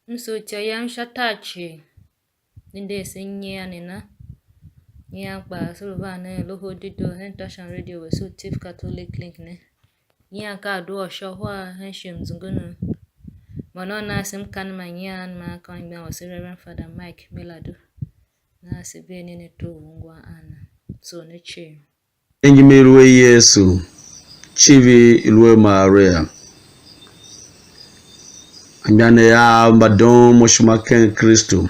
Msuchayam shatachi ninde sinya nina nyakpa sulvane loho dido hentashan radio wesu tif catholic link ne nyaka do shahwa henshim zungunu manona sim kan manyan ma kan ma wasi Reverend Father Mike Miladu na sibeni ne to ngwa ana so ne che Enjimeruwe Yesu chivi ilwe Maria Anyane ya mbadon moshuma ken Kristo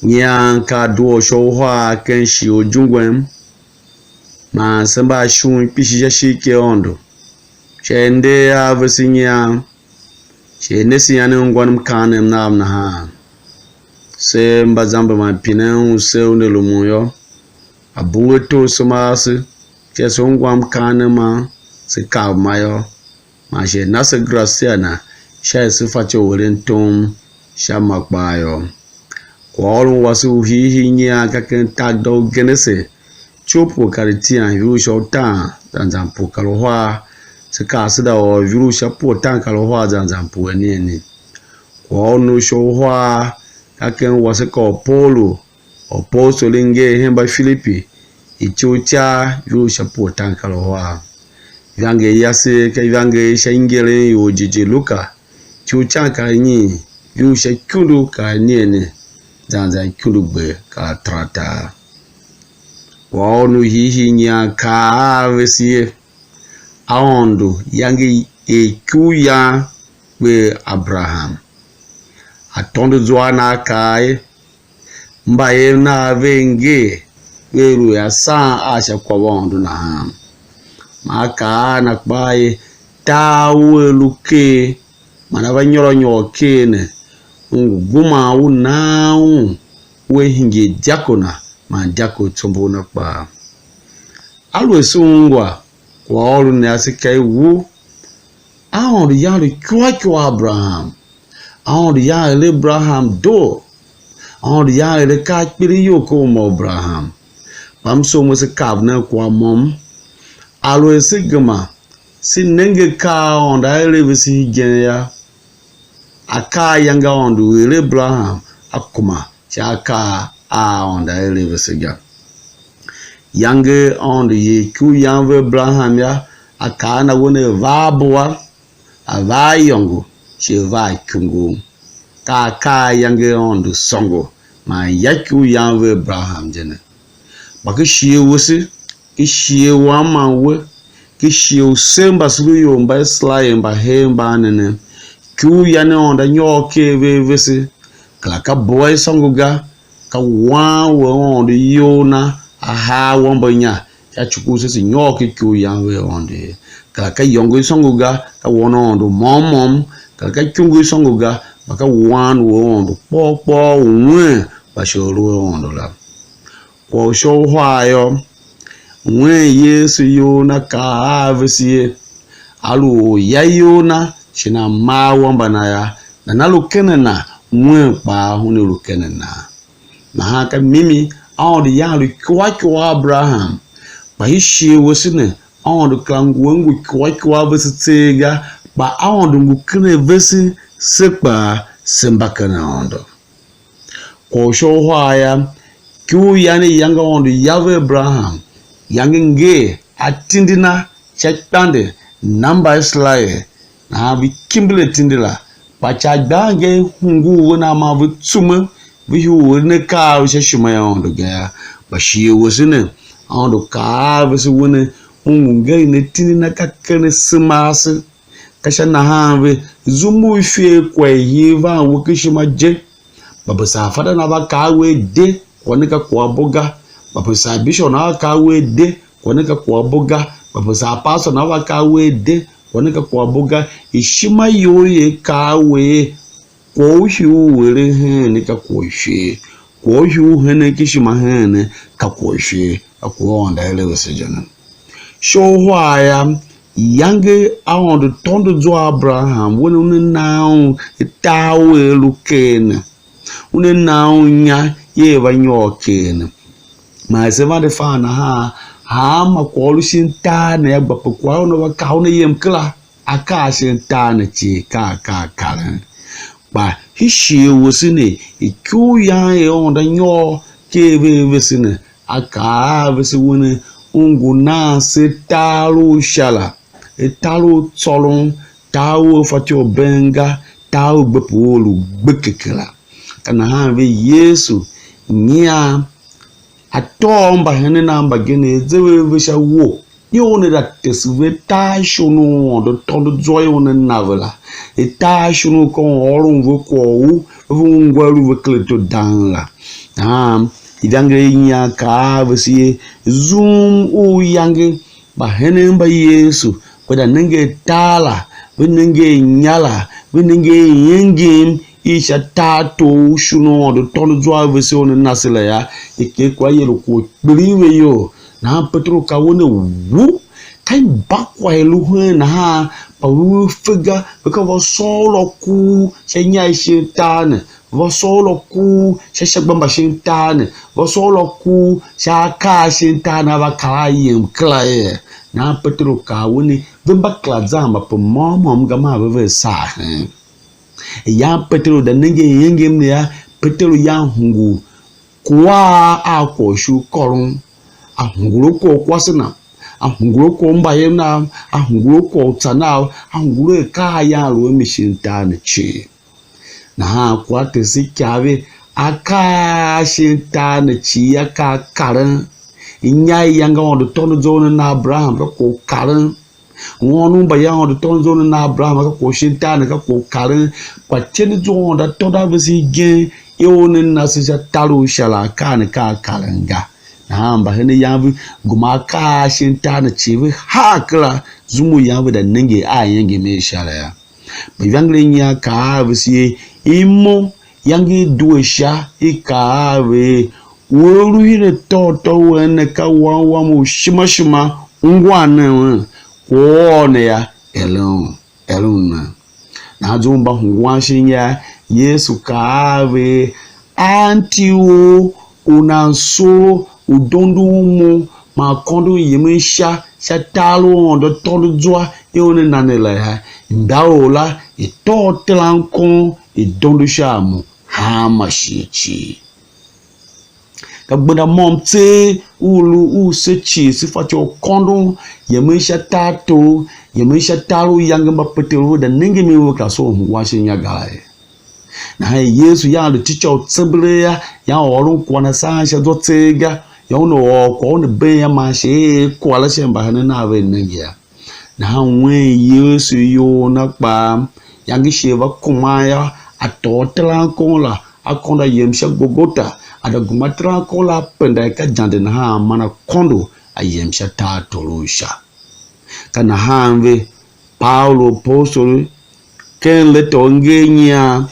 Nyanka duo shohwa ken shi ojungwem Ma samba shun pishi yashike ondo Chende ya vesinya Chende siyane ngwanum kanem na amnaha Se mbazamba mapine se unelumuyo Abuwe to somasi Cheso ngwam kanema Se kaw mayo Ma she nasa graciana Sha sifacho welentum Sha makbayo Kwa olu wasu hihi nya kaken tagdo genese Chopo karitian yu shautan Zanzampu kalohwa Sika asida o yu shapo tan kalohwa zanzampu enieni Kwa olu shohwa Kaken wasiko polo Oposto linge hemba Filipi Ichocha yu shapo tan kalohwa Vyange yase ka vyange shaingele yu jiji luka Chucha ka nyi yu shakundu ka niene Zanzan kulugbe ka trata Waonu hihi nya ka vesie Aondo yange ekuya be Abraham Atondo zwana kai Mbaye na venge Weru ya saa asha kwa wandu na ham Maka na kbaye Tawe luke Manava nyoro kene Nguma unau We hinge jakona Ma jako tumbo na kba Alwe sungwa Kwa olu ne asike wu Aondo yandu kwa Abraham Aondo yandu Abraham do Aondo yandu kakpiri yoko mo Abraham Pamso mwese kabne kwa mom Alwe sigama Si nenge ka onda elevisi higenya Aka yanga ondu ele Abraham Akuma Chaka onda elevisi ga Yange ondu ye ku yanve Abraham ya Aka na wone vabuwa Ava yongo Che va kungu Ka yange ondu songo Ma yaku yanve Abraham jene Baki shiye wisi Kishiye wamanwe Kishiye usemba sulu yomba Isla yemba hemba nene Ku yane onda nyoke vevesi Klaka boy songuga Ka wanwe onda yona Aha wamba nya Ya chukuse si nyoke ku yanwe onda Klaka yongo songuga Ka wana onda mom Klaka chungu songuga Baka wanwe onda Popo unwe Bashoro onda la Kwa usho hwayo Mwe Yesu yona ka avesiye Alu ya yona Shina wamba na ya Na nalukene na Mwe pa hune lukene na Na haka mimi Aondi yangu kwa Abraham Pa hishi wasine Aondi klangu wengu kwa vesi tega Pa aondi ngukene vesi Sekpa sembaka na ondo Kwa usho hwaya Kiu yani yanga ondi yave Abraham Yange nge atindina chakpande namba islaye na havi kimbile tindila pachagdange hungu wana mavi tsume vihu wane kaa wisha shuma ya ondo gaya bashiye wasine ondo kaa visi wane hungu nge ne tindina kakane simasi kasha na havi zumu ifye kwa hiva wakishima je babasa afada na wakawe de kwanika kwa boga Bapesa bishop na wakawe de Kwaneka kwa boga Bapesa pastor na wakawe de Kwaneka kwa boga Ishima yoye kawe Kwa uhiu wele hene ka kwa ishe Kwa uhiu hene kishima hene ka kwa ishe Kwa wanda hele wesejana Shohwaya Yange aondo tondo zo Abraham Wene une nao Itawe lukene une naunya ye vanyo ken ma se va de fa na ha ma ko lu sin ta ne ba po ko no ba ka ne yem kla aka sin ta ne chi ka ba hi shi wo sine I ku ya e on da nyo ke ve sine aka ve se wona ungu na se talu shala e talu tsolong tawu fatio benga tawu bepulu bekekela kana ha ve Yesu nia atomba hene namba gene zewe ve sha wo yone da tesve ta shunu do tondo joy one navela e ta shunu ko orun vo ko wu ngwaru ve kleto danla idange nya ka vesi zoom u yange ba hene ba Yesu kwada nenge tala benenge nyala benenge yengim isha tato shuno do tondo joy vesi one nasela ya ike kwa yelo ko briwe yo na Petro ka wona wu kai bakwa elu na pa wu figa beka wa solo ku shenya shitane wa solo ku shashagba shitane wa solo ku shaka shitana ba kalayim klaye na Petro ka woni vimba klazamba po momom gama beve sa ya Petro da nenge yengem ya Petro ya hungu kwa akoshu korun ahunguro ko kwasina ahunguro ko mbaye na ahunguro ko tsana ahunguro ka ya ro mishinta ne chi na kwa te sikave aka shinta ne chi aka karan inya yanga on tono zone na Abraham ko karan wonu ba ya on tono zone na Abraham ko shinta ne ko karan kwa tene zone da to da visi gen yone na sija talu shala kan ka kalanga ba hene yavu gumaka shinta na chivi hakla zumu yavu da nenge yenge me shala ya ba yangle nya ka visi imo yangi duesha ikawe woru hire toto wene ka wa mu shima ngwana wone ya elun na zumba ngwa shinya Yesu kawe antiwo unanso udondu mu makondo yemisha shatalo ondo todo joa yone nanela ha ndaola itotelanko idondu shamu hamashichi kagbada momte ulu usechi sifati okondo yemisha tato yemisha talo yangamba petero da ningi miwo kaso washi nyagae na Yesu ya the teacher tsebele ya orun kwana sa sha dotega ya no ko ne be ya ma she ko ala she ba ne na be ne ya na we Yesu yo na pa ya ngi she ba kuma ya atotela ko la akonda yemsha gogota ada gumatra ko la penda ka jande na mana kondo ayemsha ta tolusha kana hanve Paulo apostol ken leto ngenya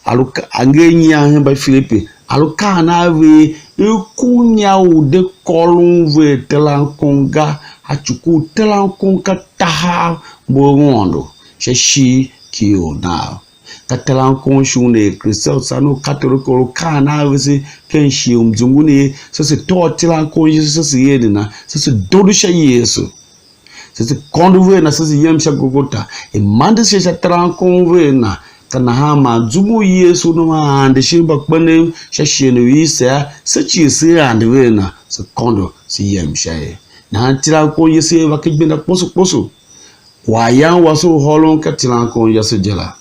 aluka angenya hemba Filipi aluka na we ikunya ude kolunve telankonga achuku telankonga taha bongondo sheshi kiona katelankon shune Kristo sanu katoliko kana we kenshi umzunguni sose to telankon sose yedina sose dodusha Yesu sose konduve na sose yemsha gogota e mande sese telankon we na kana hama zumu Yesu no ande shimba kpene shashene wisa sachi se ande we na se kondo si yemsha na telankon Yesu wa kibenda poso kwa ya waso holon katelankon Yesu jela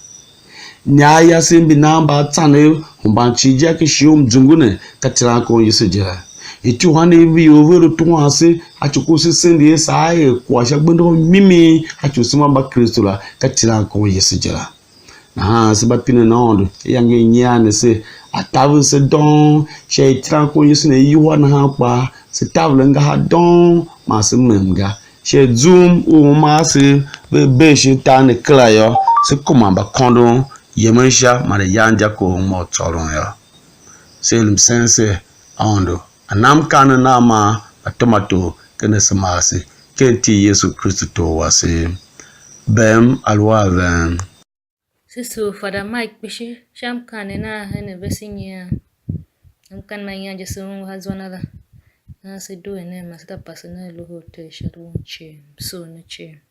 nyaya simbi namba tane humbanchi jake shium jungune katira ko yesejera itu hane bi over to ase achukusi sendi sae kwa shagbendo mimi achusima ba Kristo la katira ko yesejera na se bapine nondo yange nyane se atavu se don she tira ko yesune yiwa na ha pa se tavle nga ha don ma se menga she zoom o ma se be she tane klayo se komamba kondo Yemensha mare yanja ko mo tsoron ya selim sense ondo anam kana nama atomato kene samasi kenti Yesu Kristo to wase bem alwa ben Sisu Father Mike bishi sham kanena hene besinya. Amkan manya jasun hazwanala. Na sidu ene masita pasana luho te sharu che so ne che.